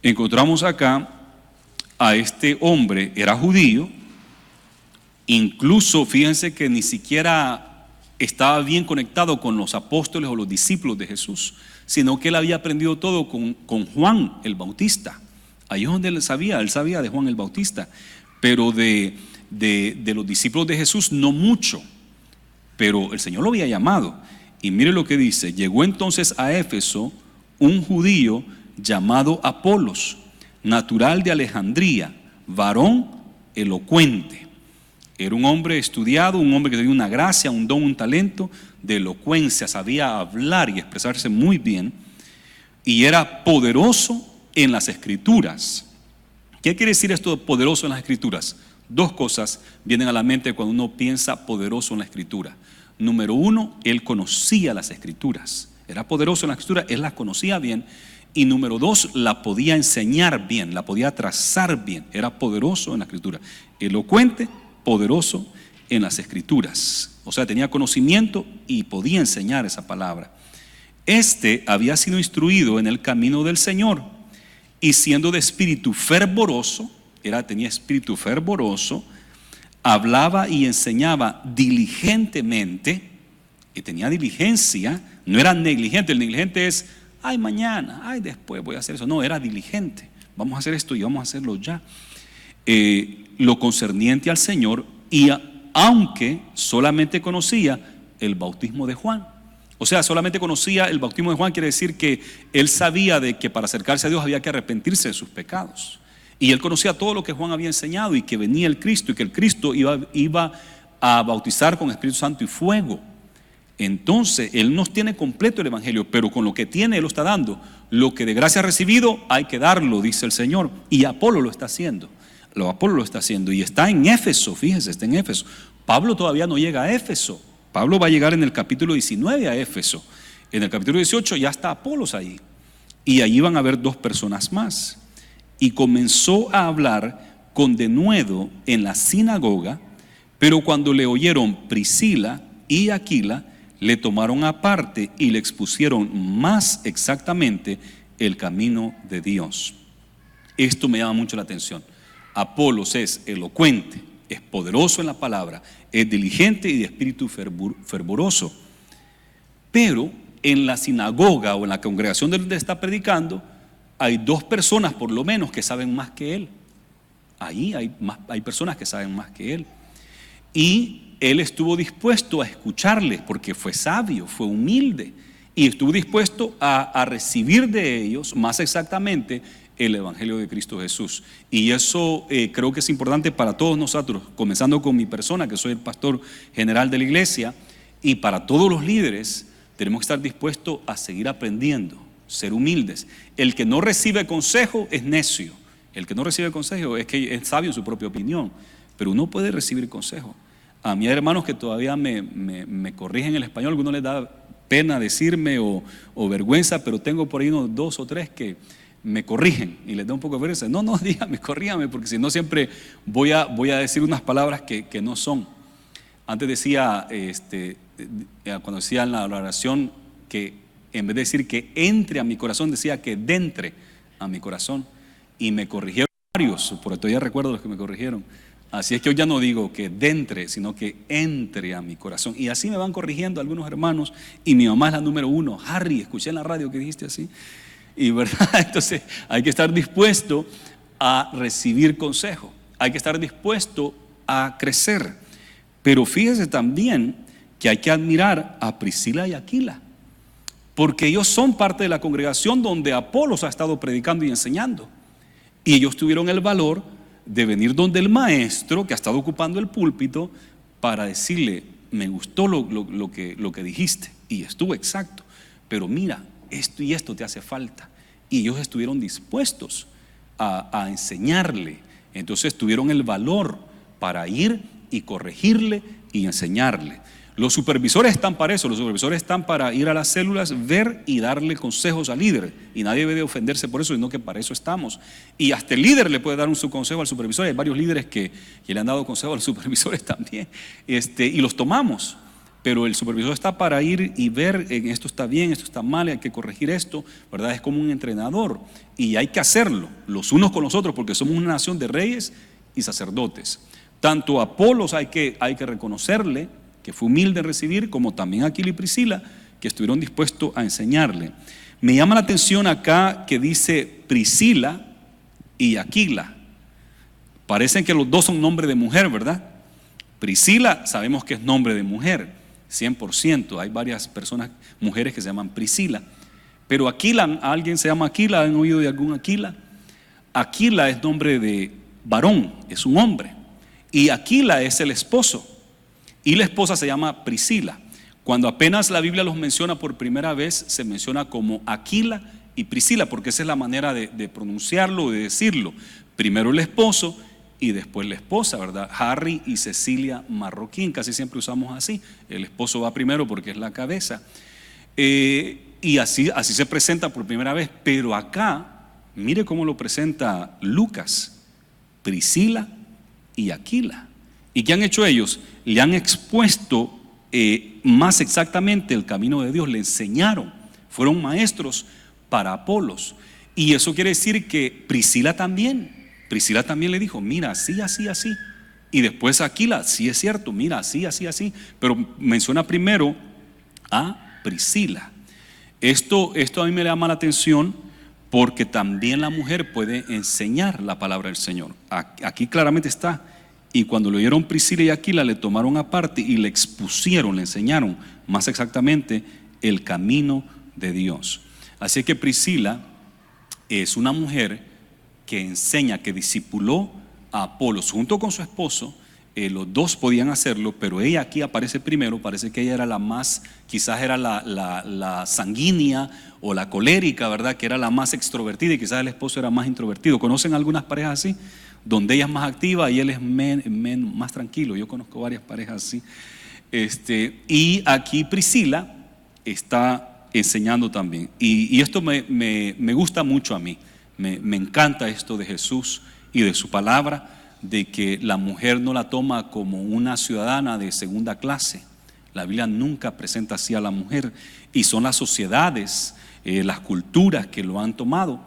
Encontramos acá a este hombre, era judío, incluso fíjense que ni siquiera estaba bien conectado con los apóstoles o los discípulos de Jesús, sino que él había aprendido todo con Juan el Bautista. Ahí es donde él sabía de Juan el Bautista, pero de los discípulos de Jesús no mucho, pero el Señor lo había llamado. Y mire lo que dice: llegó entonces a Éfeso un judío llamado Apolos, natural de Alejandría, varón elocuente. Era un hombre estudiado, un hombre que tenía una gracia, un don, un talento de elocuencia, sabía hablar y expresarse muy bien, y era poderoso en las Escrituras. ¿Qué quiere decir esto de poderoso en las Escrituras? Dos cosas vienen a la mente cuando uno piensa poderoso en la Escritura. Número uno, él conocía las Escrituras, era poderoso en las Escrituras, él las conocía bien. Y número dos, la podía enseñar bien, la podía trazar bien, era poderoso en la Escritura, elocuente, poderoso en las Escrituras. O sea, tenía conocimiento y podía enseñar esa palabra. Este había sido instruido en el camino del Señor, y siendo de espíritu fervoroso, tenía espíritu fervoroso, hablaba y enseñaba diligentemente, y tenía diligencia, no era negligente. El negligente es: ay, mañana, ay, después voy a hacer eso. No, era diligente. Vamos a hacer esto y vamos a hacerlo ya. Lo concerniente al Señor, y aunque solamente conocía el bautismo de Juan. O sea, solamente conocía el bautismo de Juan, quiere decir que él sabía de que para acercarse a Dios había que arrepentirse de sus pecados. Y él conocía todo lo que Juan había enseñado, y que venía el Cristo, y que el Cristo iba a bautizar con Espíritu Santo y fuego. Entonces, él nos tiene completo el evangelio, pero con lo que tiene, él lo está dando. Lo que de gracia ha recibido, hay que darlo, dice el Señor. Y Apolo lo está haciendo. Apolo lo está haciendo. Y está en Éfeso, fíjese, está en Éfeso. Pablo todavía no llega a Éfeso. Pablo va a llegar en el capítulo 19 a Éfeso. En el capítulo 18 ya está Apolos ahí. Y allí van a haber dos personas más. Y comenzó a hablar con denuedo en la sinagoga, pero cuando le oyeron Priscila y Aquila, le tomaron aparte y le expusieron más exactamente el camino de Dios. Esto me llama mucho la atención. Apolos es elocuente, es poderoso en la palabra, es diligente y de espíritu fervoroso. Pero en la sinagoga o en la congregación donde está predicando, hay 2 personas por lo menos que saben más que él. Ahí hay personas que saben más que él. Y él estuvo dispuesto a escucharles porque fue sabio, fue humilde y estuvo dispuesto a recibir de ellos, más exactamente, el Evangelio de Cristo Jesús. Y eso creo que es importante para todos nosotros, comenzando con mi persona, que soy el pastor general de la iglesia, y para todos los líderes. Tenemos que estar dispuestos a seguir aprendiendo, ser humildes. El que no recibe consejo es necio. El que no recibe consejo es que es sabio en su propia opinión, pero uno puede recibir consejo. A mí hay hermanos que todavía me corrigen el español, a algunos les da pena decirme o vergüenza, pero tengo por ahí unos 2 o 3 que me corrigen y les da un poco de vergüenza. No, dígame, corrígame, porque si no siempre voy a decir unas palabras que no son. Antes decía, cuando decía en la oración, que en vez de decir que entre a mi corazón, decía que dentre a mi corazón. Y me corrigieron varios, por todavía recuerdo los que me corrigieron. Así es que hoy ya no digo que dentre, sino que entre a mi corazón. Y así me van corrigiendo algunos hermanos. Y mi mamá es la número 1. Harry, escuché en la radio que dijiste así. Y verdad, entonces hay que estar dispuesto a recibir consejo. Hay que estar dispuesto a crecer. Pero fíjese también que hay que admirar a Priscila y Aquila, porque ellos son parte de la congregación donde Apolos ha estado predicando y enseñando. Y ellos tuvieron el valor de venir donde el maestro que ha estado ocupando el púlpito para decirle: me gustó lo que dijiste y estuvo exacto, pero mira, esto y esto te hace falta. Y ellos estuvieron dispuestos a enseñarle. Entonces tuvieron el valor para ir y corregirle y enseñarle. Los supervisores están para eso. Los supervisores están para ir a las células, ver y darle consejos al líder, y nadie debe de ofenderse por eso, sino que para eso estamos. Y hasta el líder le puede dar su consejo al supervisor. Hay varios líderes que le han dado consejo a los supervisores también, y los tomamos. Pero el supervisor está para ir y ver: esto está bien, esto está mal, hay que corregir esto, ¿verdad? Es como un entrenador, y hay que hacerlo los unos con los otros, porque somos una nación de reyes y sacerdotes. Tanto a Apolos hay que reconocerle que fue humilde en recibir, como también a Aquila y Priscila, que estuvieron dispuestos a enseñarle. Me llama la atención acá que dice Priscila y Aquila. Parecen que los 2 son nombre de mujer, ¿verdad? Priscila sabemos que es nombre de mujer, 100%. Hay varias personas, mujeres, que se llaman Priscila. Pero Aquila, ¿alguien se llama Aquila? ¿Han oído de algún Aquila? Aquila es nombre de varón, es un hombre. Y Aquila es el esposo. Y la esposa se llama Priscila. Cuando apenas la Biblia los menciona por primera vez, se menciona como Aquila y Priscila, porque esa es la manera de pronunciarlo, de decirlo. Primero el esposo y después la esposa, ¿verdad? Harry y Cecilia Marroquín, casi siempre usamos así. El esposo va primero porque es la cabeza. Y así se presenta por primera vez. Pero acá, mire cómo lo presenta Lucas: Priscila y Aquila. ¿Y qué han hecho ellos? Le han expuesto más exactamente el camino de Dios, le enseñaron, fueron maestros para Apolos. Y eso quiere decir que Priscila también le dijo: mira, así, así, así. Y después Aquila: sí, es cierto, mira, así, así, así. Pero menciona primero a Priscila. Esto a mí me llama la atención, porque también la mujer puede enseñar la palabra del Señor. Aquí claramente está. Y cuando lo oyeron Priscila y Aquila, le tomaron aparte y le expusieron, le enseñaron más exactamente el camino de Dios. Así que Priscila es una mujer que enseña, que discipuló a Apolos junto con su esposo. Los 2 podían hacerlo, pero ella aquí aparece primero. Parece que ella era la más, quizás era la sanguínea o la colérica, ¿verdad? Que era la más extrovertida, y quizás el esposo era más introvertido. ¿Conocen algunas parejas así? Donde ella es más activa y él es más tranquilo. Yo conozco varias parejas así. Y aquí Priscila está enseñando también. Y esto me gusta mucho a mí. Me encanta esto de Jesús y de su palabra, de que la mujer no la toma como una ciudadana de segunda clase. La Biblia nunca presenta así a la mujer, y son las sociedades, las culturas que lo han tomado.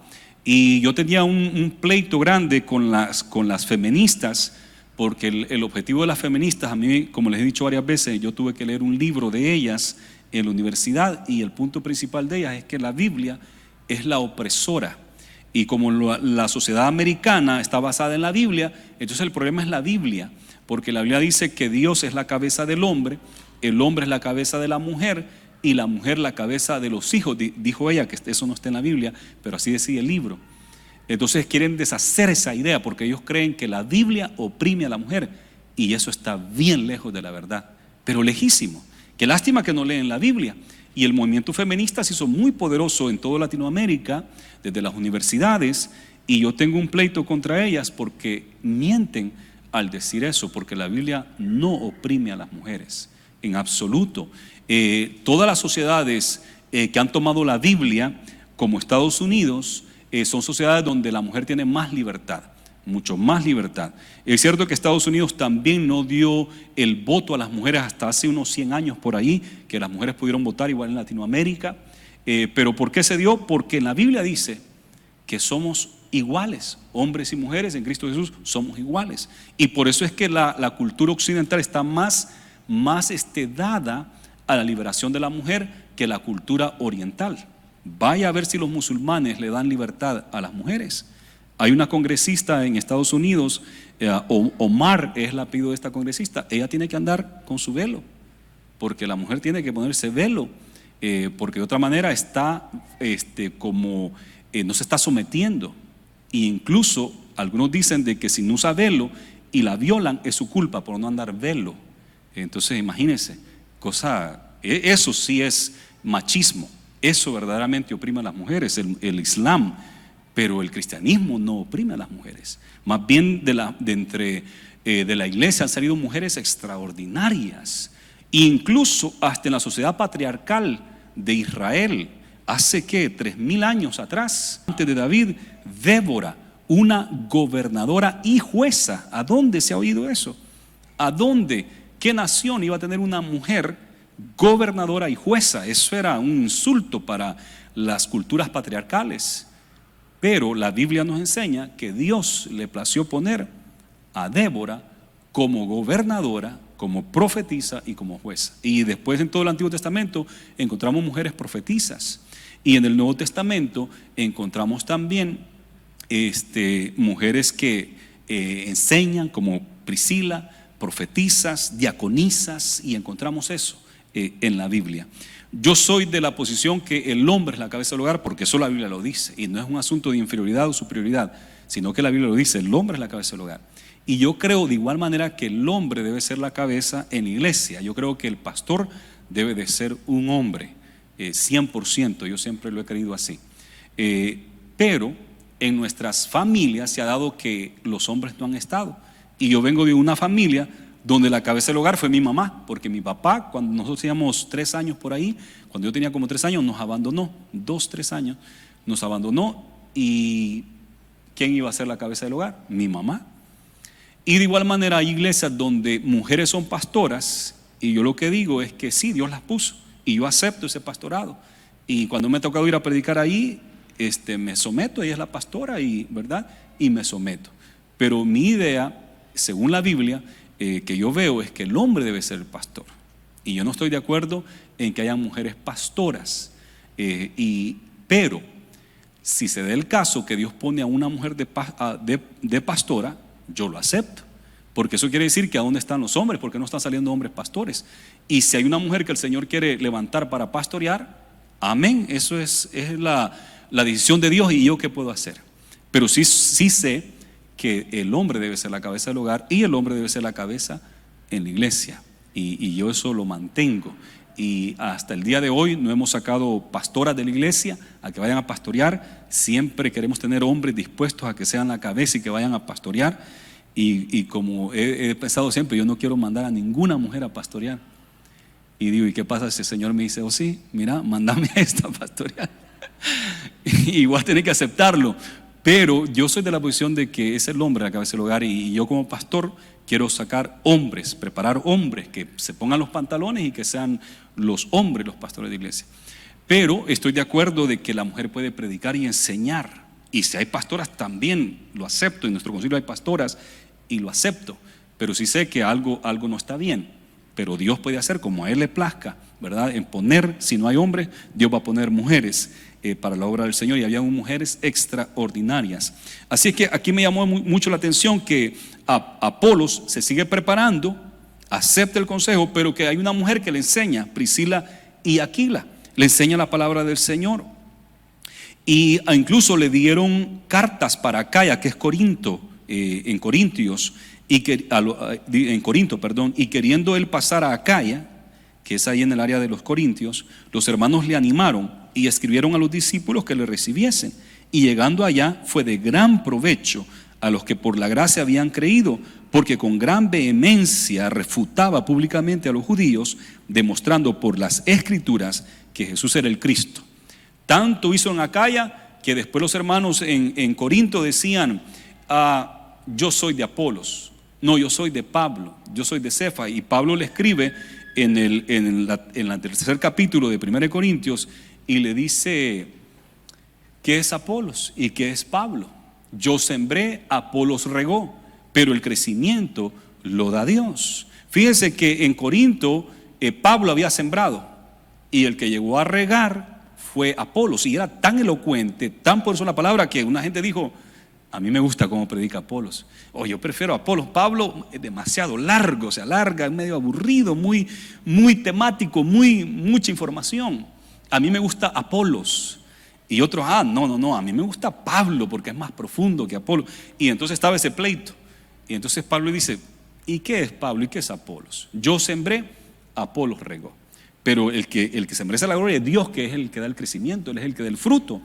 Y yo tenía un pleito grande con las feministas, porque el objetivo de las feministas, a mí, como les he dicho varias veces, yo tuve que leer un libro de ellas en la universidad, y el punto principal de ellas es que la Biblia es la opresora. Y como la sociedad americana está basada en la Biblia, entonces el problema es la Biblia, porque la Biblia dice que Dios es la cabeza del hombre, el hombre es la cabeza de la mujer y la mujer la cabeza de los hijos. Dijo ella que eso no está en la Biblia, pero así decía el libro. Entonces quieren deshacer esa idea porque ellos creen que la Biblia oprime a la mujer, y eso está bien lejos de la verdad, pero lejísimo. Qué lástima que no leen la Biblia. Y el movimiento feminista se hizo muy poderoso en toda Latinoamérica, desde las universidades, y yo tengo un pleito contra ellas porque mienten al decir eso, porque la Biblia no oprime a las mujeres en absoluto. Todas las sociedades que han tomado la Biblia, como Estados Unidos, son sociedades donde la mujer tiene más libertad, mucho más libertad. Es cierto que Estados Unidos también no dio el voto a las mujeres hasta hace unos 100 años por ahí, que las mujeres pudieron votar igual en Latinoamérica. Pero ¿por qué se dio? Porque en la Biblia dice que somos iguales, hombres y mujeres en Cristo Jesús somos iguales. Y por eso es que la cultura occidental está más dada a la liberación de la mujer que la cultura oriental. Vaya a ver si los musulmanes le dan libertad a las mujeres. Hay una congresista en Estados Unidos, Omar es el apellido de esta congresista. Ella tiene que andar con su velo, porque la mujer tiene que ponerse velo, porque de otra manera está no se está sometiendo. E incluso algunos dicen de que si no usa velo y la violan, es su culpa por no andar velo. Entonces imagínense, eso sí es machismo. Eso verdaderamente oprime a las mujeres, el Islam. Pero el cristianismo no oprime a las mujeres. Más bien de la iglesia han salido mujeres extraordinarias. Incluso hasta en la sociedad patriarcal de Israel, hace 3,000 años atrás, antes de David, Débora, una gobernadora y jueza. ¿A dónde se ha oído eso? ¿A dónde? ¿Qué nación iba a tener una mujer gobernadora y jueza? Eso era un insulto para las culturas patriarcales. Pero la Biblia nos enseña que Dios le plació poner a Débora como gobernadora, como profetisa y como jueza. Y después en todo el Antiguo Testamento encontramos mujeres profetisas. Y en el Nuevo Testamento encontramos también mujeres que enseñan, como Priscila, profetizas, diaconisas, y encontramos eso en la Biblia. Yo soy de la posición que el hombre es la cabeza del hogar, porque eso la Biblia lo dice, y no es un asunto de inferioridad o superioridad, sino que la Biblia lo dice, el hombre es la cabeza del hogar. Y yo creo de igual manera que el hombre debe ser la cabeza en la iglesia. Yo creo que el pastor debe de ser un hombre, 100%, yo siempre lo he creído así. Pero en nuestras familias se ha dado que los hombres no han estado, y yo vengo de una familia donde la cabeza del hogar fue mi mamá, porque mi papá, cuando nosotros teníamos 3 años por ahí, cuando yo tenía como 3 años, nos abandonó, 2, 3 años, nos abandonó. ¿Y quién iba a ser la cabeza del hogar? Mi mamá. Y de igual manera hay iglesias donde mujeres son pastoras, y yo lo que digo es que sí, Dios las puso, y yo acepto ese pastorado. Y cuando me ha tocado ir a predicar ahí, me someto, ella es la pastora, ¿verdad? Y me someto. Pero mi idea, según la Biblia, que yo veo, es que el hombre debe ser el pastor. Y yo no estoy de acuerdo en que haya mujeres pastoras, pero si se da el caso que Dios pone a una mujer de pastora, yo lo acepto, porque eso quiere decir que a dónde están los hombres, porque no están saliendo hombres pastores. Y si hay una mujer que el Señor quiere levantar para pastorear, amén, eso es la decisión de Dios, y yo qué puedo hacer. Pero sí sé que el hombre debe ser la cabeza del hogar, y el hombre debe ser la cabeza en la iglesia, y yo eso lo mantengo. Y hasta el día de hoy no hemos sacado pastoras de la iglesia a que vayan a pastorear. Siempre queremos tener hombres dispuestos a que sean la cabeza y que vayan a pastorear. Y como he pensado siempre, yo no quiero mandar a ninguna mujer a pastorear. Y digo, ¿y qué pasa si el Señor me dice, sí, mira, mándame a esta a pastorear? Y voy a tener que aceptarlo. Pero yo soy de la posición de que es el hombre la cabeza del hogar, y yo como pastor quiero sacar hombres, preparar hombres que se pongan los pantalones y que sean los hombres los pastores de iglesia. Pero estoy de acuerdo de que la mujer puede predicar y enseñar, Y si hay pastoras también lo acepto, en nuestro concilio hay pastoras y lo acepto, pero sí sé que algo no está bien. Pero Dios puede hacer como a Él le plazca, ¿verdad? En poner, si no hay hombres, Dios va a poner mujeres para la obra del Señor, y había mujeres extraordinarias. Así es que aquí me llamó mucho la atención que Apolos se sigue preparando, acepta el consejo, pero que hay una mujer que le enseña, Priscila y Aquila, le enseña la palabra del Señor. Y incluso le dieron cartas para Acaya, que es Corinto, en Corintios, en Corinto, y queriendo él pasar a Acaya, que es ahí en el área de los Corintios, los hermanos le animaron y escribieron a los discípulos que le recibiesen. Y llegando allá fue de gran provecho a los que por la gracia habían creído, porque con gran vehemencia refutaba públicamente a los judíos, demostrando por las escrituras que Jesús era el Cristo. Tanto hizo en Acaya que después los hermanos en Corinto decían: yo soy de Apolos, no, yo soy de Pablo, yo soy de Cefa. Y Pablo le escribe en el tercer capítulo de 1 Corintios y le dice: ¿qué es Apolos y qué es Pablo? Yo sembré, Apolos regó, pero el crecimiento lo da Dios. Fíjense que en Corinto Pablo había sembrado, y el que llegó a regar fue Apolos, y era tan elocuente, tan por eso la palabra, que una gente dijo: a mí me gusta cómo predica Apolos, o yo prefiero a Apolos. Pablo es demasiado largo, se alarga, es medio aburrido, muy temático, mucha información. A mí me gusta Apolos. Y otros: no, a mí me gusta Pablo porque es más profundo que Apolos. Y entonces estaba ese pleito. Y entonces Pablo dice: ¿y qué es Pablo y qué es Apolos? Yo sembré, Apolos regó. Pero el que se merece la gloria es Dios, que es el que da el crecimiento, Él es el que da el fruto.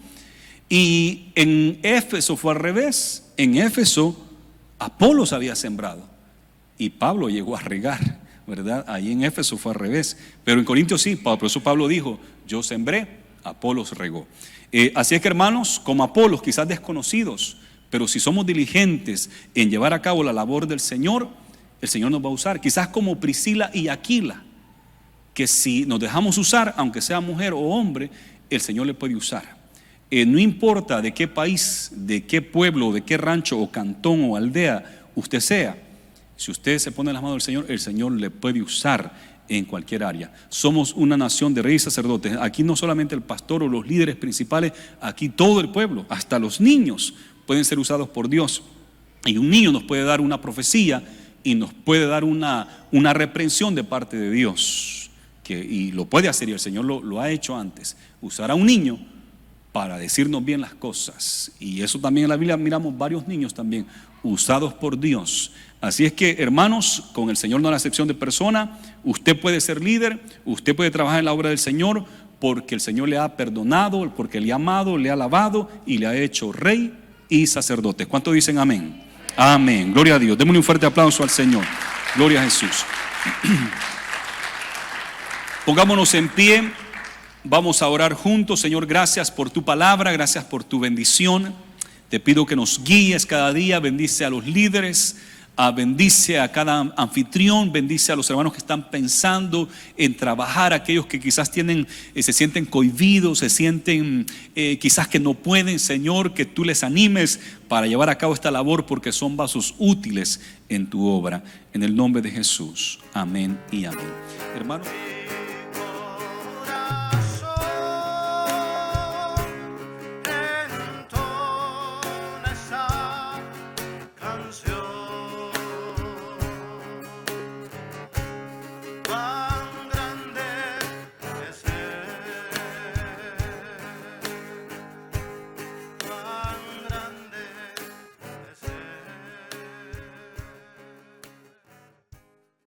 Y en Éfeso fue al revés. En Éfeso Apolos había sembrado y Pablo llegó a regar, ¿verdad? Ahí en Éfeso fue al revés. Pero en Corintios sí, por eso Pablo dijo: yo sembré, Apolos regó. Así es que, hermanos, como Apolos, quizás desconocidos, pero si somos diligentes en llevar a cabo la labor del Señor, el Señor nos va a usar. Quizás como Priscila y Aquila, que si nos dejamos usar, aunque sea mujer o hombre, el Señor le puede usar. No importa de qué país, de qué pueblo, de qué rancho o cantón o aldea usted sea, si usted se pone en las manos del Señor, el Señor le puede usar en cualquier área. Somos una nación de reyes y sacerdotes. Aquí no solamente el pastor o los líderes principales, aquí todo el pueblo, hasta los niños pueden ser usados por Dios. Y un niño nos puede dar una profecía y nos puede dar una reprensión de parte de Dios, y lo puede hacer, y el Señor lo ha hecho antes. Usar a un niño para decirnos bien las cosas. Y eso también en la Biblia miramos varios niños también usados por Dios. Así es que, hermanos, con el Señor no hay acepción de persona. Usted puede ser líder, usted puede trabajar en la obra del Señor, porque el Señor le ha perdonado, porque le ha amado, le ha alabado y le ha hecho rey y sacerdote. ¿Cuántos dicen amén? Amén, gloria a Dios. Démosle un fuerte aplauso al Señor. Gloria a Jesús. Pongámonos en pie. Vamos a orar juntos. Señor, gracias por tu palabra, gracias por tu bendición. Te pido que nos guíes cada día. Bendice a los líderes, bendice a cada anfitrión, bendice a los hermanos que están pensando en trabajar, aquellos que quizás se sienten cohibidos, se sienten quizás que no pueden. Señor, que tú les animes para llevar a cabo esta labor, porque son vasos útiles en tu obra. En el nombre de Jesús, amén y amén. Hermanos.